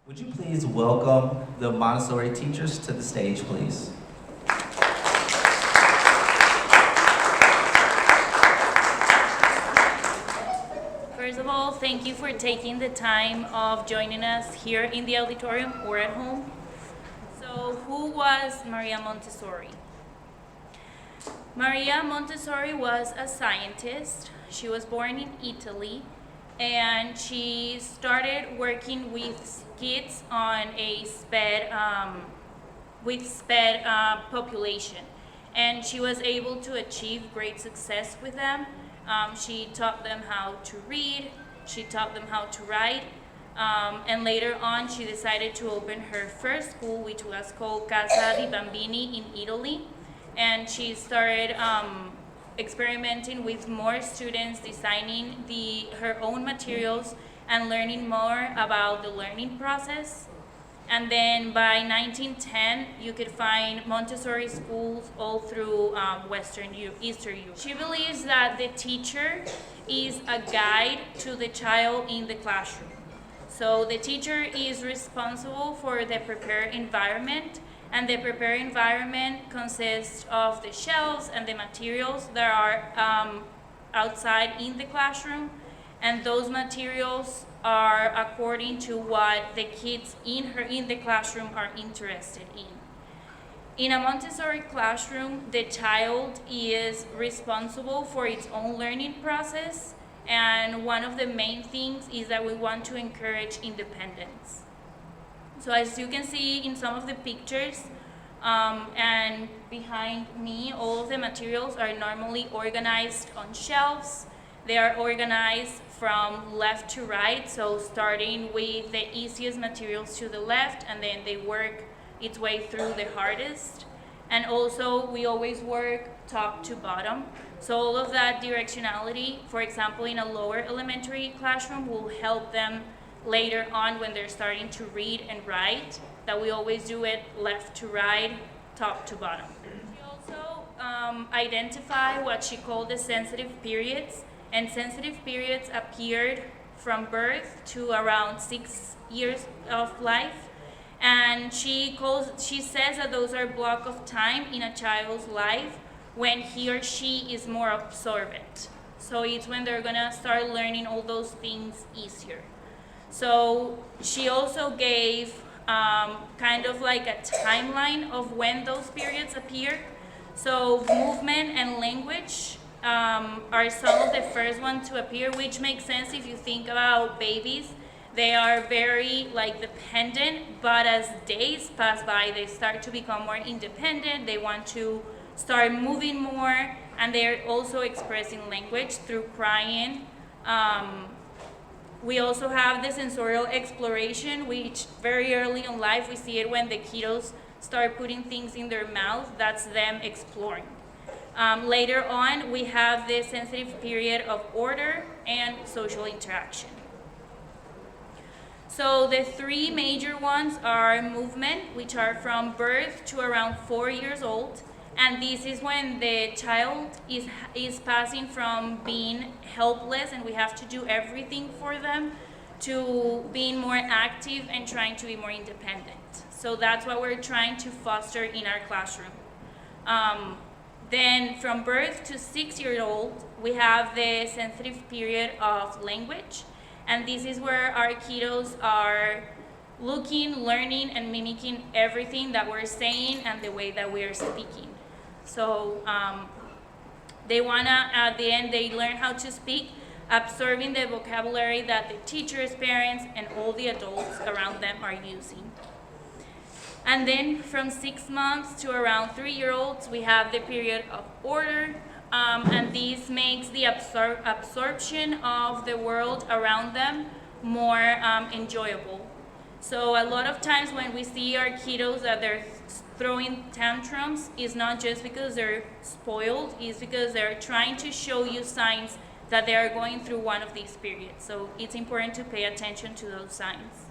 Would you please welcome the Montessori teachers to the stage, please? First of all, thank you for taking the time of joining us here in the auditorium or at home. So, who was Maria Montessori? Maria Montessori was a scientist. She was born in Italy, and she started working with kids on a sped population, and she was able to achieve great success with them. She taught them how to read, she taught them how to write, and later on she decided to open her first school, which was called Casa di Bambini in Italy, and she started experimenting with more students, designing her own materials and learning more about the learning process. And then by 1910, you could find Montessori schools all through Eastern Europe. She believes that the teacher is a guide to the child in the classroom. So the teacher is responsible for the prepared environment, and the prepared environment consists of the shelves and the materials that are outside in the classroom, and those materials are according to what the kids in the classroom are interested in. In a Montessori classroom, the child is responsible for its own learning process, and one of the main things is that we want to encourage independence. So as you can see in some of the pictures, and behind me, all of the materials are normally organized on shelves. They are organized from left to right, so starting with the easiest materials to the left, and then they work its way through the hardest. And also, we always work top to bottom. So all of that directionality, for example, in a lower elementary classroom, will help them later on when they're starting to read and write, that we always do it left to right, top to bottom. She also identified what she called the sensitive periods, and sensitive periods appeared from birth to around 6 years of life. And she says that those are blocks of time in a child's life when he or she is more absorbent. So it's when they're gonna start learning all those things easier. So she also gave kind of like a timeline of when those periods appear. So movement and language are some of the first ones to appear, which makes sense if you think about babies. They are very dependent, but as days pass by, they start to become more independent. They want to start moving more, and they're also expressing language through crying. We also have the sensorial exploration, which very early in life we see it when the kiddos start putting things in their mouth. That's them exploring. Later on, we have the sensitive period of order and social interaction. So the three major ones are movement, which are from birth to around 4 years old. And this is when the child is passing from being helpless and we have to do everything for them to being more active and trying to be more independent. So that's what we're trying to foster in our classroom. Then from birth to 6 years old, we have the sensitive period of language. And this is where our kiddos are looking, learning, and mimicking everything that we're saying and the way that we're speaking. So they wanna, at the end, they learn how to speak, absorbing the vocabulary that the teachers, parents, and all the adults around them are using. And then from 6 months to around 3-year-olds, we have the period of order, and this makes the absorption of the world around them more enjoyable. So a lot of times when we see our kiddos that they're throwing tantrums, is not just because they're spoiled, it's because they're trying to show you signs that they are going through one of these periods. So it's important to pay attention to those signs.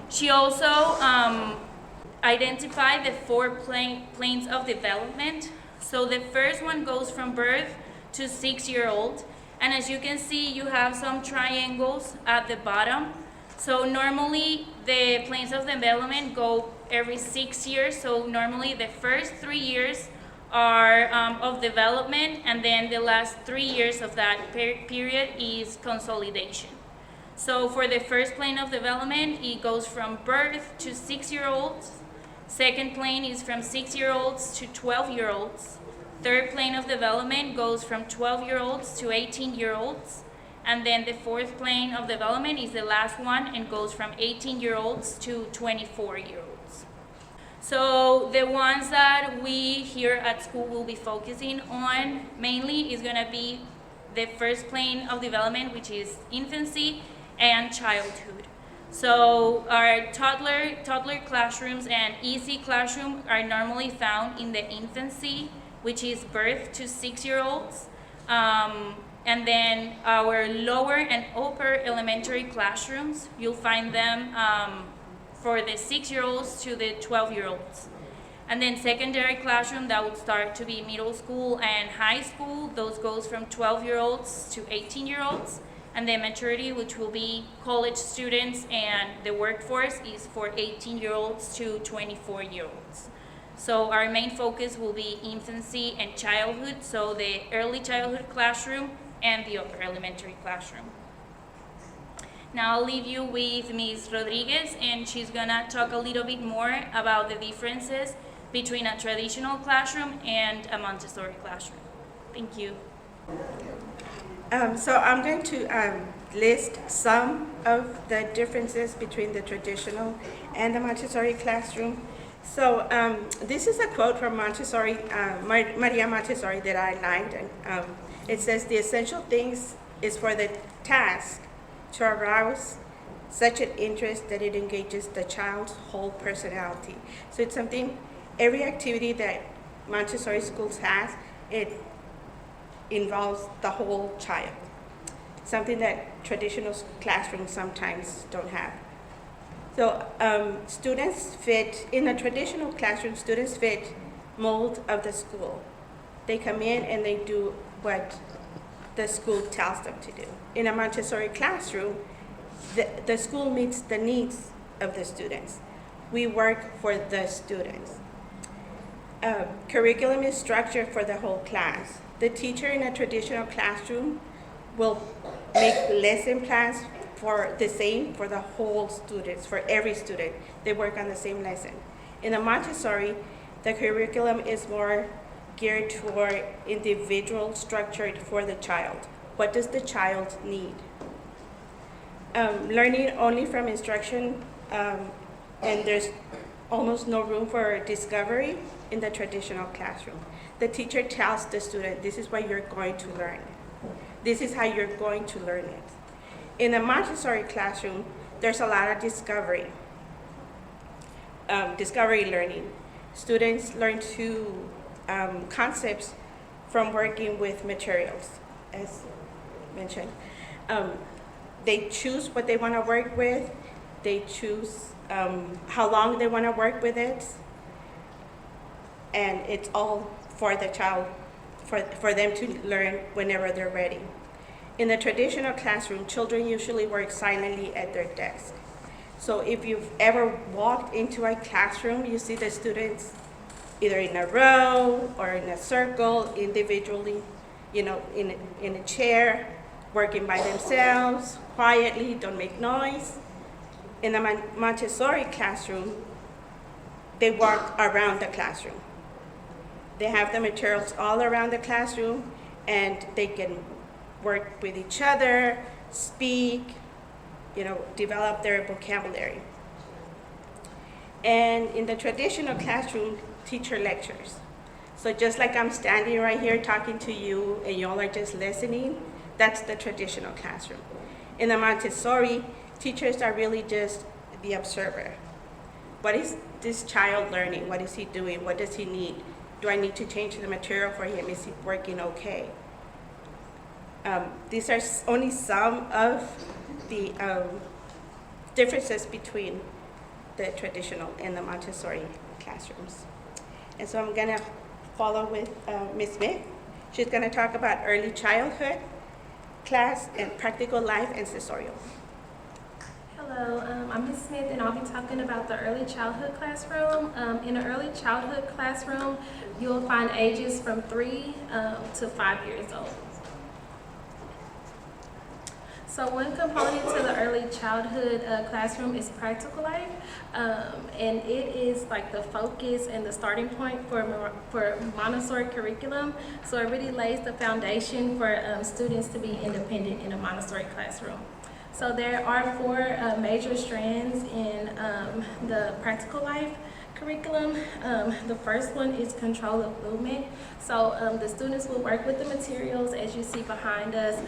She also identified the 4 planes of development. So the first one goes from birth to 6-year-old. And as you can see, you have some triangles at the bottom. So normally the planes of development go every 6 years. So normally the first 3 years are of development, and then the last 3 years of that period is consolidation. So for the first plane of development, it goes from birth to 6-year-olds. Second plane is from 6-year-olds to 12-year-olds. Third plane of development goes from 12-year-olds to 18-year-olds. And then the fourth plane of development is the last one and goes from 18-year-olds to 24-year-olds. So the ones that we here at school will be focusing on mainly is going to be the first plane of development, which is infancy and childhood. So our toddler classrooms and easy classroom are normally found in the infancy, which is birth to 6-year-olds. And then our lower and upper elementary classrooms, you'll find them for the 6-year-olds to the 12-year-olds. And then secondary classroom, that would start to be middle school and high school. Those goes from 12-year-olds to 18-year-olds. And then maturity, which will be college students, and the workforce is for 18-year-olds to 24-year-olds. So our main focus will be infancy and childhood, so the early childhood classroom and the upper elementary classroom. Now I'll leave you with Ms. Rodriguez, and she's gonna talk a little bit more about the differences between a traditional classroom and a Montessori classroom. Thank you. So I'm going to list some of the differences between the traditional and the Montessori classroom. So this is a quote from Montessori, Maria Montessori, that I liked. And, it says, "The essential things is for the task to arouse such an interest that it engages the child's whole personality." So it's something, every activity that Montessori schools has, it involves the whole child. Something that traditional classrooms sometimes don't have. So students fit, in a traditional classroom, students fit mold of the school. They come in and they do what the school tells them to do. In a Montessori classroom, the school meets the needs of the students. We work for the students. Curriculum is structured for the whole class. The teacher in a traditional classroom will make lesson plans for the same for the whole students, for every student. They work on the same lesson. In a Montessori, the curriculum is more geared toward individual, structured for the child. What does the child need? Learning only from instruction, and there's almost no room for discovery in the traditional classroom. The teacher tells the student, this is what you're going to learn. This is how you're going to learn it. In a Montessori classroom, there's a lot of discovery learning. Students learn concepts from working with materials, as mentioned. They choose what they want to work with. They choose how long they want to work with it. And it's all for the child, for them to learn whenever they're ready. In the traditional classroom, children usually work silently at their desk. So if you've ever walked into a classroom, you see the students either in a row or in a circle, individually, in a chair, working by themselves, quietly, don't make noise. In a Montessori classroom, they walk around the classroom. They have the materials all around the classroom, and they can work with each other, speak, develop their vocabulary. And in the traditional classroom, teacher lectures. So just like I'm standing right here talking to you and y'all are just listening, that's the traditional classroom. In the Montessori, teachers are really just the observer. What is this child learning? What is he doing? What does he need? Do I need to change the material for him? Is he working okay? These are only some of the differences between the traditional and the Montessori classrooms. And so I'm gonna follow with Ms. Smith. She's gonna talk about early childhood class and practical life and sensorial. Hello, I'm Ms. Smith, and I'll be talking about the early childhood classroom. In an early childhood classroom, you'll find ages from 3 to 5 years old. So one component to the early childhood classroom is practical life, and it is like the focus and the starting point for Montessori curriculum. So it really lays the foundation for students to be independent in a Montessori classroom. So there are 4 major strands in the practical life curriculum. The first one is control of movement. So the students will work with the materials as you see behind us.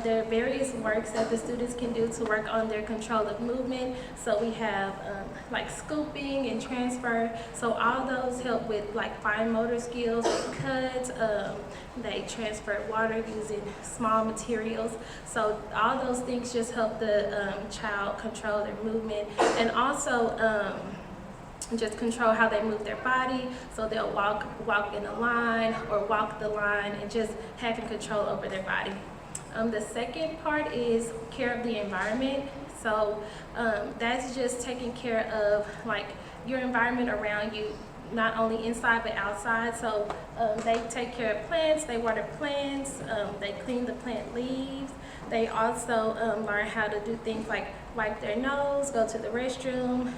There are various works that the students can do to work on their control of movement. So we have like scooping and transfer. So all those help with like fine motor skills, cut. They transfer water using small materials. So all those things just help the child control their movement, and also just control how they move their body. So they'll walk in a line or walk the line, and just having control over their body. The second part is care of the environment. So that's just taking care of like your environment around you, not only inside but outside. So they take care of plants, they water plants, they clean the plant leaves. They also learn how to do things like wipe their nose, go to the restroom,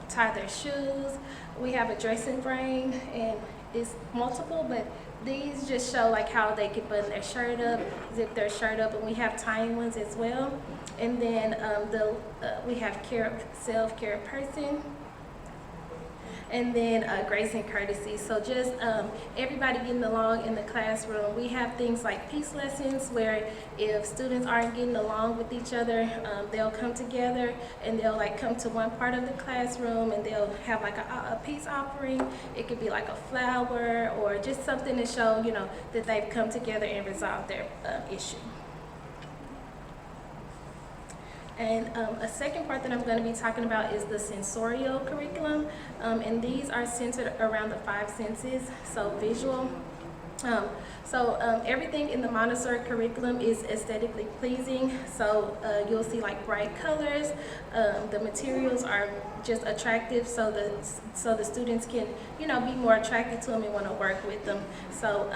tie their shoes. We have a dressing frame, and it's multiple, but these just show like how they can button their shirt up, zip their shirt up, and we have tying ones as well. And then we have self-care of person. And then grace and courtesy. So just everybody getting along in the classroom. We have things like peace lessons, where if students aren't getting along with each other, they'll come together and they'll like come to one part of the classroom, and they'll have like a peace offering. It could be like a flower or just something to show, you know, that they've come together and resolved their issue. And a second part that I'm going to be talking about is the sensorial curriculum, and these are centered around the 5 senses, so visual. Everything in the Montessori curriculum is aesthetically pleasing, so you'll see like bright colors. The materials are just attractive, so the students can, you know, be more attracted to them and want to work with them. So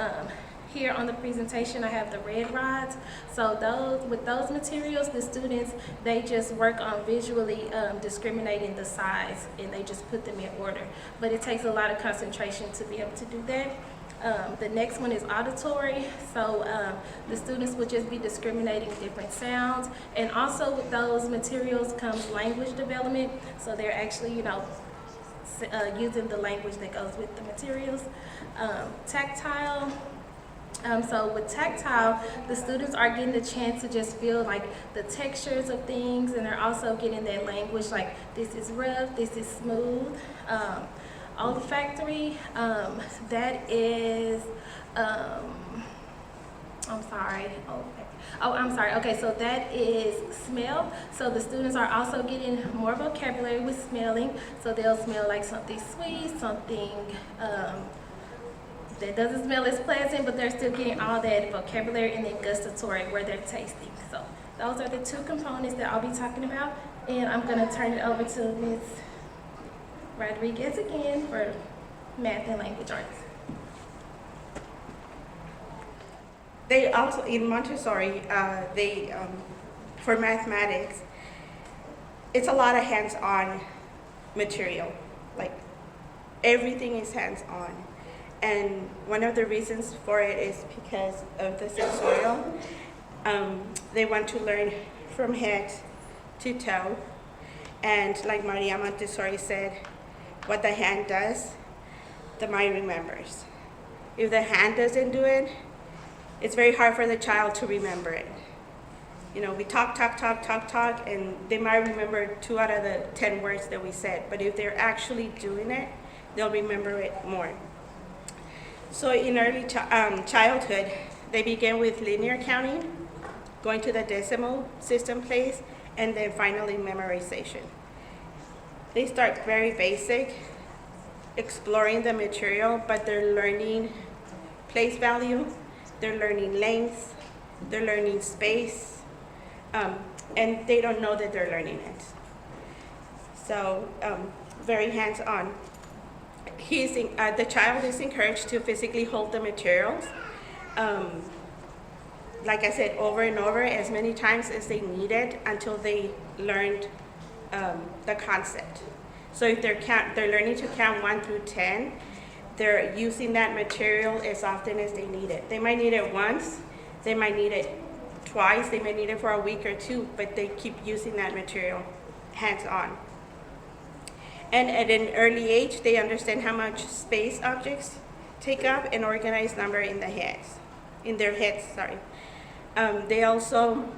here on the presentation, I have the red rods. So with those materials, the students, they just work on visually discriminating the size, and they just put them in order. But it takes a lot of concentration to be able to do that. The next one is auditory. So the students will just be discriminating different sounds. And also with those materials comes language development. So they're actually, you know, using the language that goes with the materials. Tactile. So with tactile, the students are getting the chance to just feel like the textures of things, and they're also getting that language like this is rough, this is smooth. Olfactory, that is, okay, so that is smell. So the students are also getting more vocabulary with smelling. So they'll smell like something sweet, something that doesn't smell as pleasant, but they're still getting all that vocabulary. And then gustatory, where they're tasting. So those are the 2 components that I'll be talking about, and I'm going to turn it over to Ms. Rodriguez again for math and language arts. They also, in Montessori, for mathematics, it's a lot of hands-on material. Like everything is hands-on. And one of the reasons for it is because of the sensorial. They want to learn from head to toe. And like Maria Montessori said, what the hand does, the mind remembers. If the hand doesn't do it, it's very hard for the child to remember it. You know, we talk, and they might remember 2 out of the 10 words that we said. But if they're actually doing it, they'll remember it more. So in early childhood, they begin with linear counting, going to the decimal system place, and then finally memorization. They start very basic, exploring the material, but they're learning place value, they're learning length, they're learning space, and they don't know that they're learning it. So very hands-on. The child is encouraged to physically hold the materials. Like I said, over and over as many times as they need it until they learned the concept. So if they're learning to count 1 through 10, they're using that material as often as they need it. They might need it once, they might need it twice, they may need it for a week or two, but they keep using that material hands-on. And at an early age, they understand how much space objects take up and organize number in their heads. They also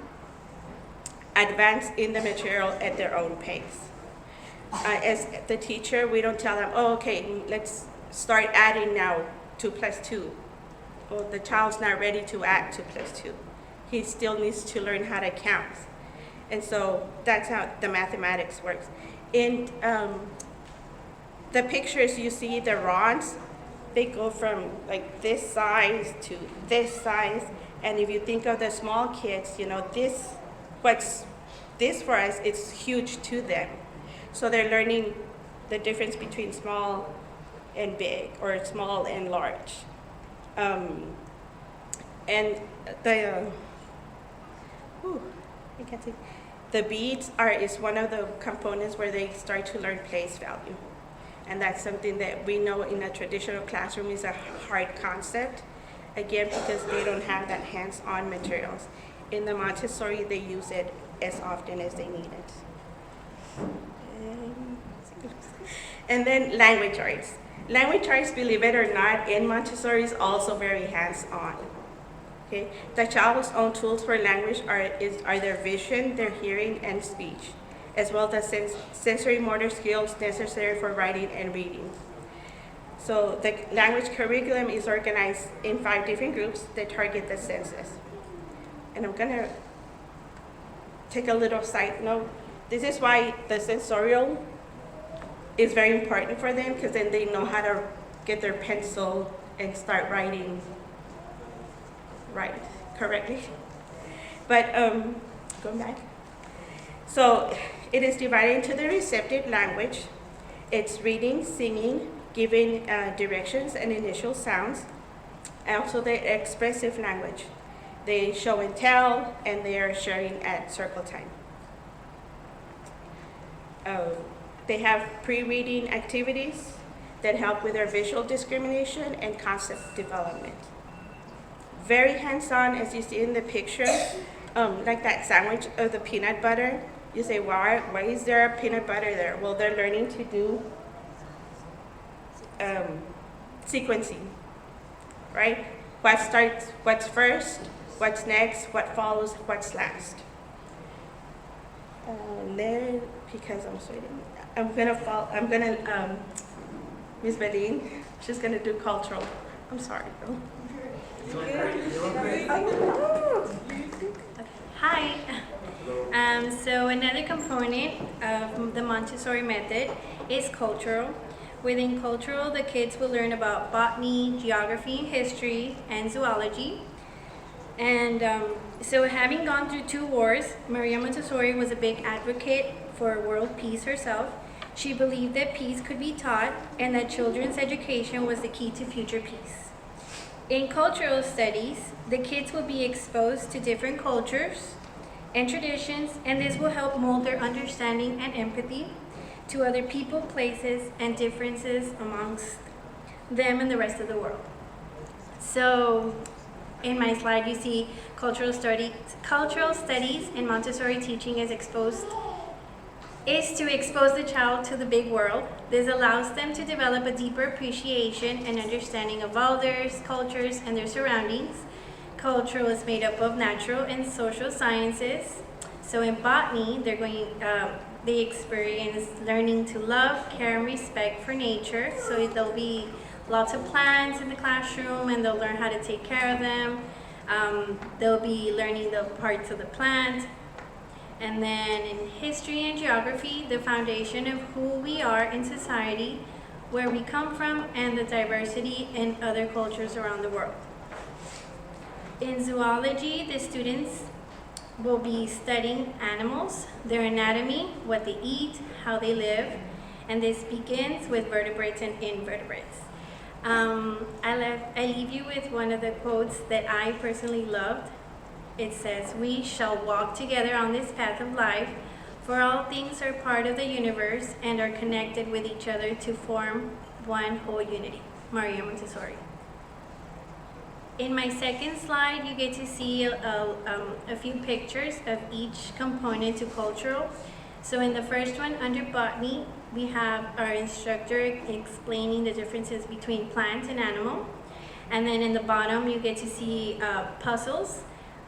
advance in the material at their own pace. As the teacher, we don't tell them, oh, okay, let's start adding now 2 plus 2. Well, the child's not ready to add 2 plus 2. He still needs to learn how to count. And so that's how the mathematics works. In the pictures you see, the rods, they go from like this size to this size. And if you think of the small kids, you know, this for us, it's huge to them. So they're learning the difference between small and big, or small and large. And the beads is one of the components where they start to learn place value. And that's something that we know in a traditional classroom is a hard concept, again, because they don't have that hands-on materials. In the Montessori, they use it as often as they need it. And then language arts. Language arts, believe it or not, in Montessori is also very hands-on. Okay? The child's own tools for language are their vision, their hearing, and speech, as well as sensory motor skills necessary for writing and reading. So the language curriculum is organized in 5 different groups that target the senses. And I'm gonna take a little side note. This is why the sensorial is very important for them, because then they know how to get their pencil and start writing correctly. But going back. So it is divided into the receptive language. It's reading, singing, giving directions and initial sounds. And also the expressive language. They show and tell, and they are sharing at circle time. They have pre-reading activities that help with their visual discrimination and concept development. Very hands-on, as you see in the picture, like that sandwich of the peanut butter. You say, why is there a peanut butter there? Well, they're learning to do sequencing, right? What's first, what's next, what follows, what's last. And then, because I'm sweating, Ms. Bedine, she's gonna do cultural. I'm sorry, girl. Hi. So another component of the Montessori method is cultural. Within cultural, the kids will learn about botany, geography, history, and zoology. And so having gone through 2 wars, Maria Montessori was a big advocate for world peace herself. She believed that peace could be taught and that children's education was the key to future peace. In cultural studies, the kids will be exposed to different cultures and traditions, and this will help mold their understanding and empathy to other people, places, and differences amongst them and the rest of the world. So in my slide, you see cultural studies in Montessori teaching is to expose the child to the big world. This allows them to develop a deeper appreciation and understanding of others, cultures, and their surroundings. Cultural is made up of natural and social sciences. So in botany, they experience learning to love, care, and respect for nature. So there'll be lots of plants in the classroom, and they'll learn how to take care of them. They'll be learning the parts of the plant. And then in history and geography, the foundation of who we are in society, where we come from, and the diversity in other cultures around the world. In zoology, the students will be studying animals, their anatomy, what they eat, how they live, and this begins with vertebrates and invertebrates. I leave you with one of the quotes that I personally loved. It says, "We shall walk together on this path of life, for all things are part of the universe and are connected with each other to form one whole unity." Maria Montessori. In my second slide, you get to see a few pictures of each component to cultural. So in the first one, under botany, we have our instructor explaining the differences between plant and animal. And then in the bottom, you get to see puzzles,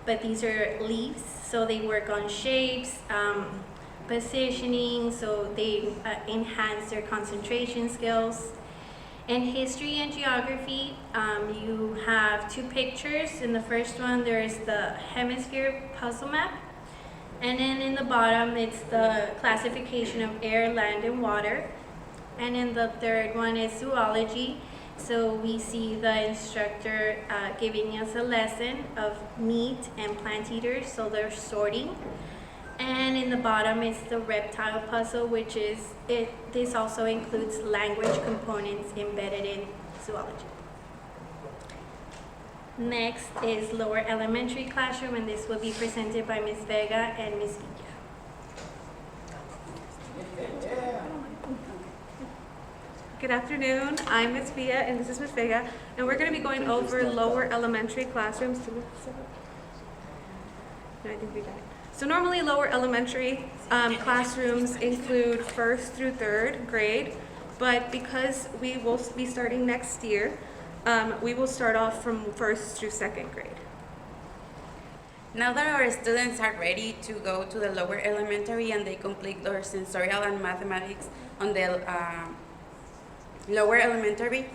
but these are leaves, so they work on shapes, positioning, so they enhance their concentration skills. In history and geography, you have two pictures. In the first one, there is the hemisphere puzzle map. And then in the bottom, it's the classification of air, land, and water. And in the third one is zoology. So we see the instructor giving us a lesson of meat and plant eaters, so they're sorting. And in the bottom is the reptile puzzle, which is this also includes language components embedded in zoology. Next is lower elementary classroom, and this will be presented by Ms. Vega and Ms. Villa. Good afternoon, I'm Ms. Villa and this is Ms. Vega, and we're going to be going over lower elementary classrooms. No, I think we got it. So normally lower elementary classrooms include 1st through 3rd grade, but because we will be starting next year, we will start off from 1st through 2nd grade. Now that our students are ready to go to the lower elementary and they complete their sensorial and mathematics on the lower elementary,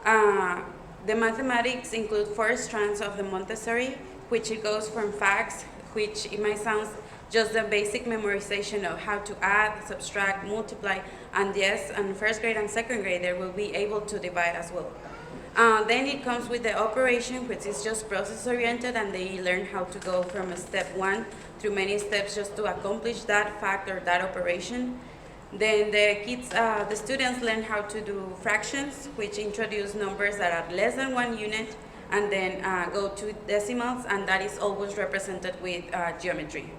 the mathematics include 4 strands of the Montessori, which it goes from facts, which it might sound just the basic memorization of how to add, subtract, multiply, and yes, in 1st grade and 2nd grade they will be able to divide as well. Then it comes with the operation, which is just process oriented, and they learn how to go from step 1 through many steps just to accomplish that fact or that operation. Then the students learn how to do fractions, which introduce numbers that are less than 1 unit, and then go to decimals, and that is always represented with geometry.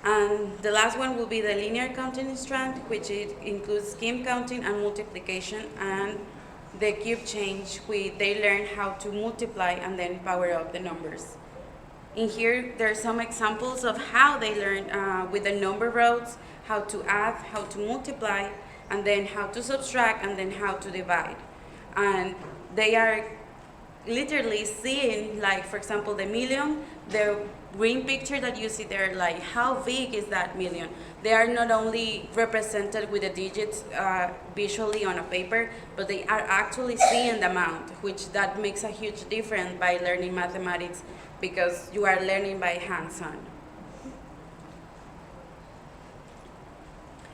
And the last one will be the linear counting strand, which it includes scheme counting and multiplication, and the cube change, they learn how to multiply and then power up the numbers. In here, there are some examples of how they learn with the number rows, how to add, how to multiply, and then how to subtract, and then how to divide. And they are literally seeing, like, for example, the million, the green picture that you see there, like how big is that million? They are not only represented with the digits visually on a paper, but they are actually seeing the amount, which that makes a huge difference by learning mathematics, because you are learning by hands-on.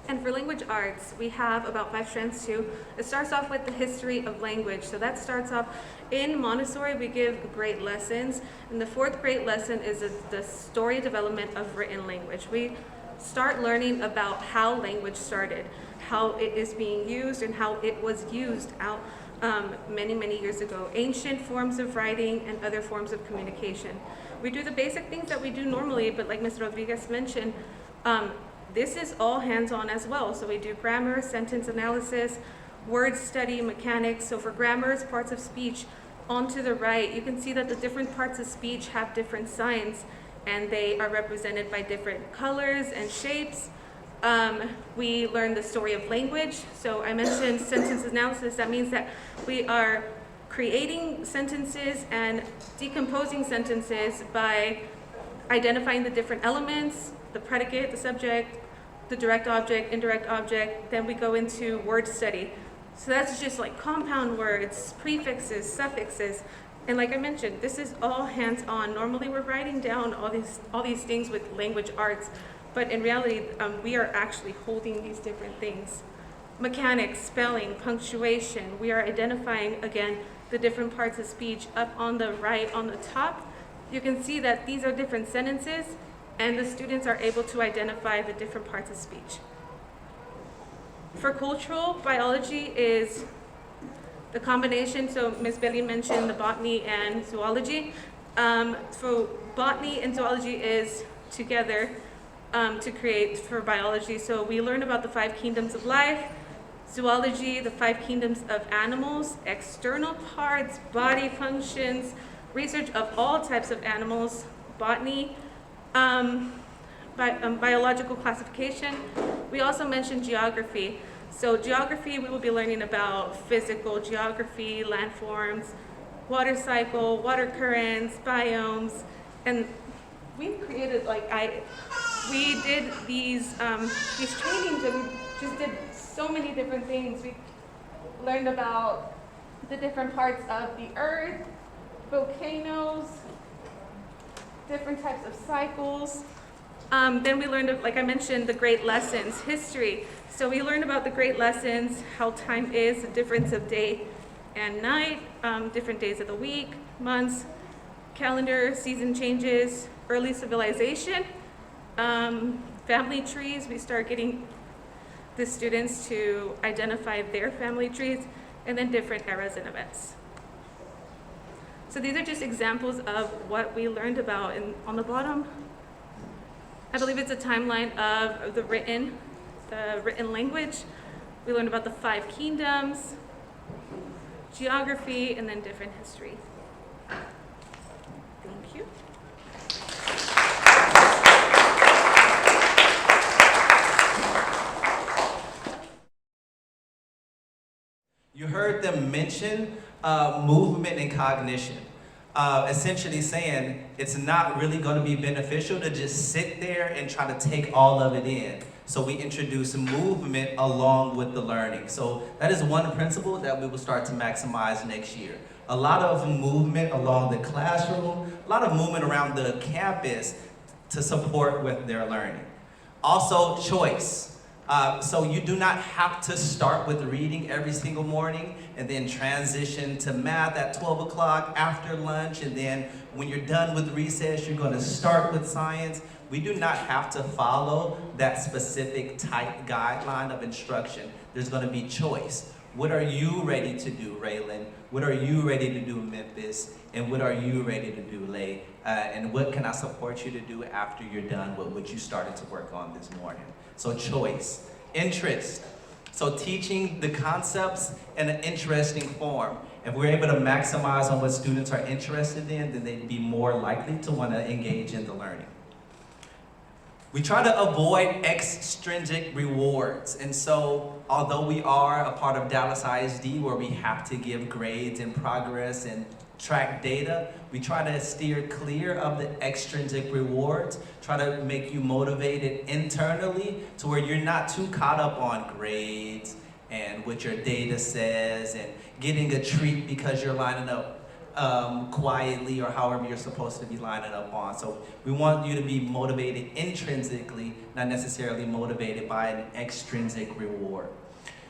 And for language arts, we have about 5 strands too. It starts off with the history of language. So that starts off in Montessori, we give grade lessons. And the 4th grade lesson is the story development of written language. We start learning about how language started, how it is being used, and how it was used out many, many years ago. Ancient forms of writing and other forms of communication. We do the basic things that we do normally, but like Ms. Rodriguez mentioned, this is all hands-on as well. So we do grammar, sentence analysis, word study, mechanics. So for grammar, it's parts of speech. On to the right, you can see that the different parts of speech have different signs, and they are represented by different colors and shapes. We learn the story of language. So I mentioned sentence analysis. That means that we are creating sentences and decomposing sentences by identifying the different elements, the predicate, the subject, the direct object, indirect object. Then we go into word study. So that's just like compound words, prefixes, suffixes. And like I mentioned, this is all hands-on. Normally we're writing down all these things with language arts, but in reality, we are actually holding these different things. Mechanics, spelling, punctuation. We are identifying, again, the different parts of speech. Up on the right, on the top, you can see that these are different sentences, and the students are able to identify the different parts of speech. For cultural, biology is the combination, so Ms. Belli mentioned the botany and zoology. So botany and zoology is together to create for biology. So we learn about the 5 kingdoms of life, zoology, the 5 kingdoms of animals, external parts, body functions, research of all types of animals, botany, biological classification. We also mentioned geography. So geography, we will be learning about physical geography, landforms, water cycle, water currents, biomes, and we've created, we did these trainings and we just did so many different things. We learned about the different parts of the earth, volcanoes, different types of cycles. Then we learned, like I mentioned, the great lessons, history. So we learned about the great lessons, how time is, the difference of day and night, different days of the week, months, calendar, season changes, early civilization, family trees. We start getting the students to identify their family trees, and then different eras and events. So these are just examples of what we learned about. And on the bottom, I believe it's a timeline of the written language. We learned about the 5 kingdoms, geography, and then different history. Thank you. You heard them mention movement and cognition, essentially saying it's not really going to be beneficial to just sit there and try to take all of it in. So we introduce movement along with the learning. So that is one principle that we will start to maximize next year. A lot of movement along the classroom, a lot of movement around the campus to support with their learning. Also, choice. So you do not have to start with reading every single morning and then transition to math at 12 o'clock after lunch, and then when you're done with recess, you're going to start with science. We do not have to follow that specific tight guideline of instruction. There's going to be choice. What are you ready to do, Raylan? What are you ready to do, Memphis? And what are you ready to do, Lay? And what can I support you to do after you're done with what you started to work on this morning? So choice, interest. So teaching the concepts in an interesting form. If we're able to maximize on what students are interested in, then they'd be more likely to want to engage in the learning. We try to avoid extrinsic rewards. And so, although we are a part of Dallas ISD where we have to give grades and progress and track data, we try to steer clear of the extrinsic rewards, try to make you motivated internally to where you're not too caught up on grades and what your data says and getting a treat because you're lining up quietly or however you're supposed to be lining up on. So we want you to be motivated intrinsically, not necessarily motivated by an extrinsic reward.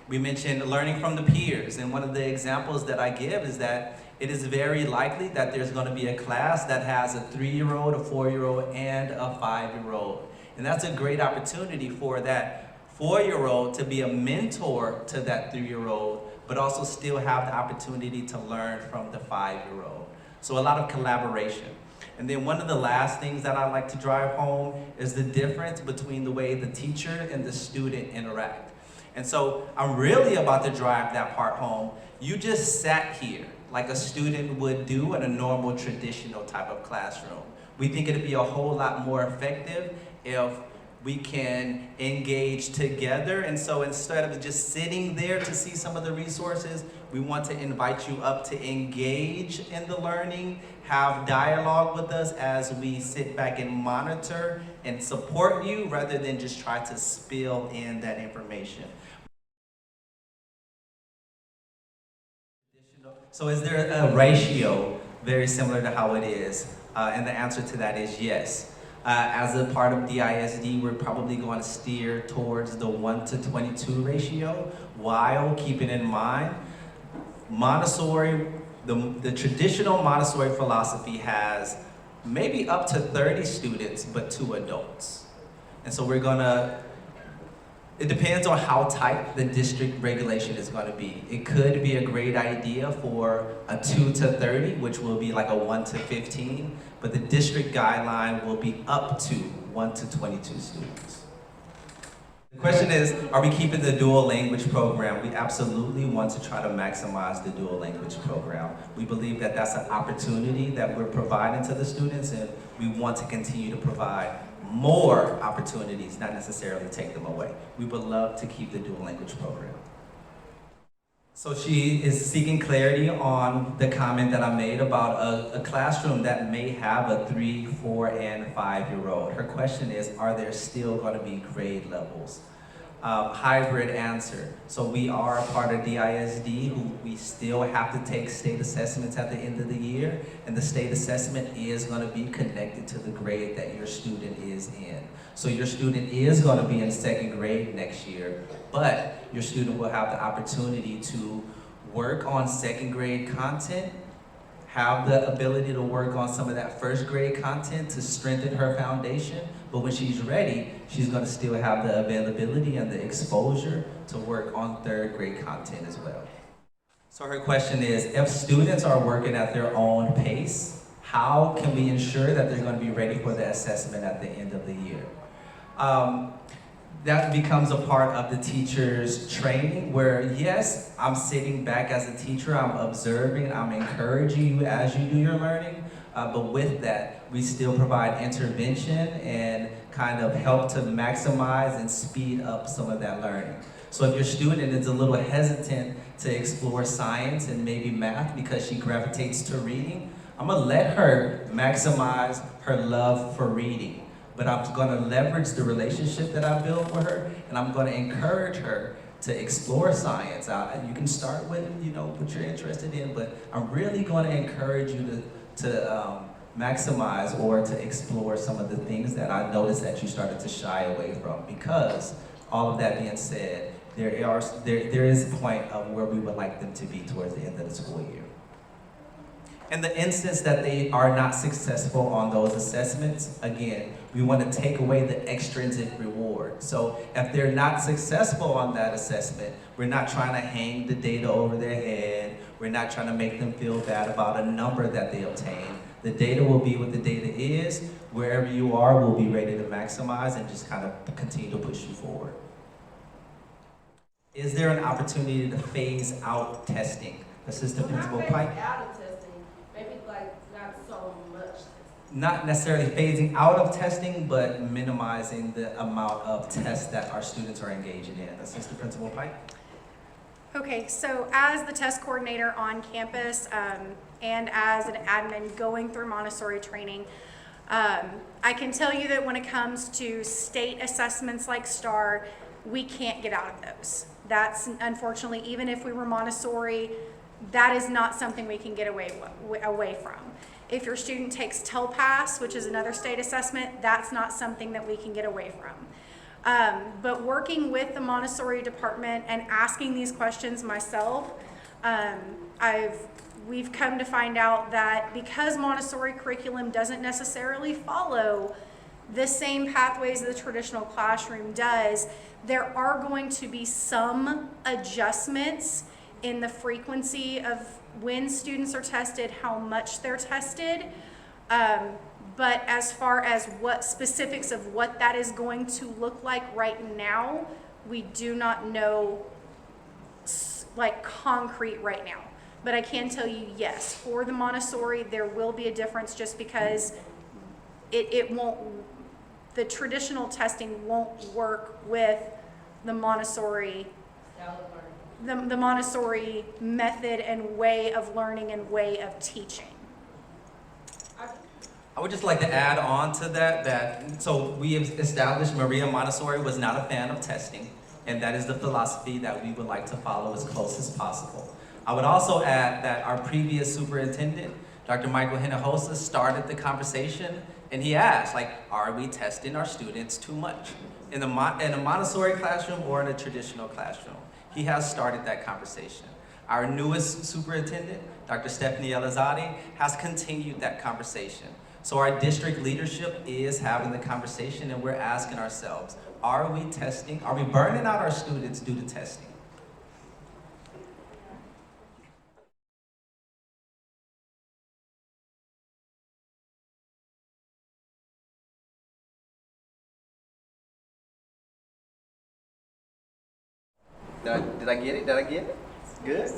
We mentioned learning from the peers, and one of the examples that I give is that it is very likely that there's going to be a class that has a 3-year-old, a 4-year-old, and a 5-year-old. And that's a great opportunity for that 4-year-old to be a mentor to that 3-year-old, but also still have the opportunity to learn from the 5-year-old. So a lot of collaboration. And then one of the last things that I like to drive home is the difference between the way the teacher and the student interact. And so I'm really about to drive that part home. You just sat here like a student would do in a normal traditional type of classroom. We think it'd be a whole lot more effective if we can engage together. And so instead of just sitting there to see some of the resources, we want to invite you up to engage in the learning, have dialogue with us as we sit back and monitor and support you rather than just try to spill in that information. So is there a ratio very similar to how it is? And the answer to that is yes. As a part of DISD, we're probably going to steer towards the 1:22 ratio, while keeping in mind Montessori, the traditional Montessori philosophy has maybe up to 30 students, but 2 adults. And so it depends on how tight the district regulation is going to be. It could be a great idea for a 2 to 30, which will be like a 1 to 15, but the district guideline will be up to 1 to 22 students. The question is, are we keeping the dual language program? We absolutely want to try to maximize the dual language program. We believe that that's an opportunity that we're providing to the students, and we want to continue to provide more opportunities, not necessarily take them away. We would love to keep the dual language program. So she is seeking clarity on the comment that I made about a classroom that may have a 3, 4, and 5-year-old. Her question is, are there still going to be grade levels? Hybrid answer. So we are a part of DISD, who we still have to take state assessments at the end of the year, and the state assessment is going to be connected to the grade that your student is in. So your student is going to be in 2nd grade next year, but your student will have the opportunity to work on 2nd grade content, have the ability to work on some of that 1st grade content to strengthen her foundation, but when she's ready, she's going to still have the availability and the exposure to work on 3rd grade content as well. So her question is, if students are working at their own pace, how can we ensure that they're going to be ready for the assessment at the end of the year? That becomes a part of the teacher's training where, yes, I'm sitting back as a teacher, I'm observing, I'm encouraging you as you do your learning, but with that, we still provide intervention and kind of help to maximize and speed up some of that learning. So if your student is a little hesitant to explore science and maybe math because she gravitates to reading, I'm gonna let her maximize her love for reading. But I'm gonna leverage the relationship that I built with her, and I'm gonna encourage her to explore science. You can start with, what you're interested in, but I'm really gonna encourage you to maximize or to explore some of the things that I noticed that you started to shy away from. Because, all of that being said, there is a point of where we would like them to be towards the end of the school year. In the instance that they are not successful on those assessments, again, we want to take away the extrinsic reward. So if they're not successful on that assessment, we're not trying to hang the data over their head. We're not trying to make them feel bad about a number that they obtain. The data will be what the data is. Wherever you are, we'll be ready to maximize and just kind of continue to push you forward. Is there an opportunity to phase out testing? Assistant Principal Pike? Out of testing, maybe like not so much. Not necessarily phasing out of testing, but minimizing the amount of tests that our students are engaging in. Assistant Principal Pike? Okay, so as the test coordinator on campus and as an admin going through Montessori training, I can tell you that when it comes to state assessments like STAR, we can't get out of those. That's unfortunately, even if we were Montessori, that is not something we can get away from. If your student takes TELPAS, which is another state assessment, that's not something that we can get away from. But working with the Montessori department and asking these questions myself, we've come to find out that because Montessori curriculum doesn't necessarily follow the same pathways the traditional classroom does, there are going to be some adjustments in the frequency of when students are tested, how much they're tested. But as far as what specifics of what that is going to look like right now, we do not know like concrete right now. But I can tell you, yes, for the Montessori, there will be a difference just because it won't, the traditional testing won't work with the Montessori, the Montessori method and way of learning and way of teaching. I would just like to add on to that so we have established Maria Montessori was not a fan of testing, and that is the philosophy that we would like to follow as close as possible. I would also add that our previous superintendent, Dr. Michael Hinojosa, started the conversation, and he asked, are we testing our students too much? In a Montessori classroom or in a traditional classroom? He has started that conversation. Our newest superintendent, Dr. Stephanie Elizade, has continued that conversation. So our district leadership is having the conversation, and we're asking ourselves, are we testing? Are we burning out our students due to testing? Did I get it? Did I get it? Good.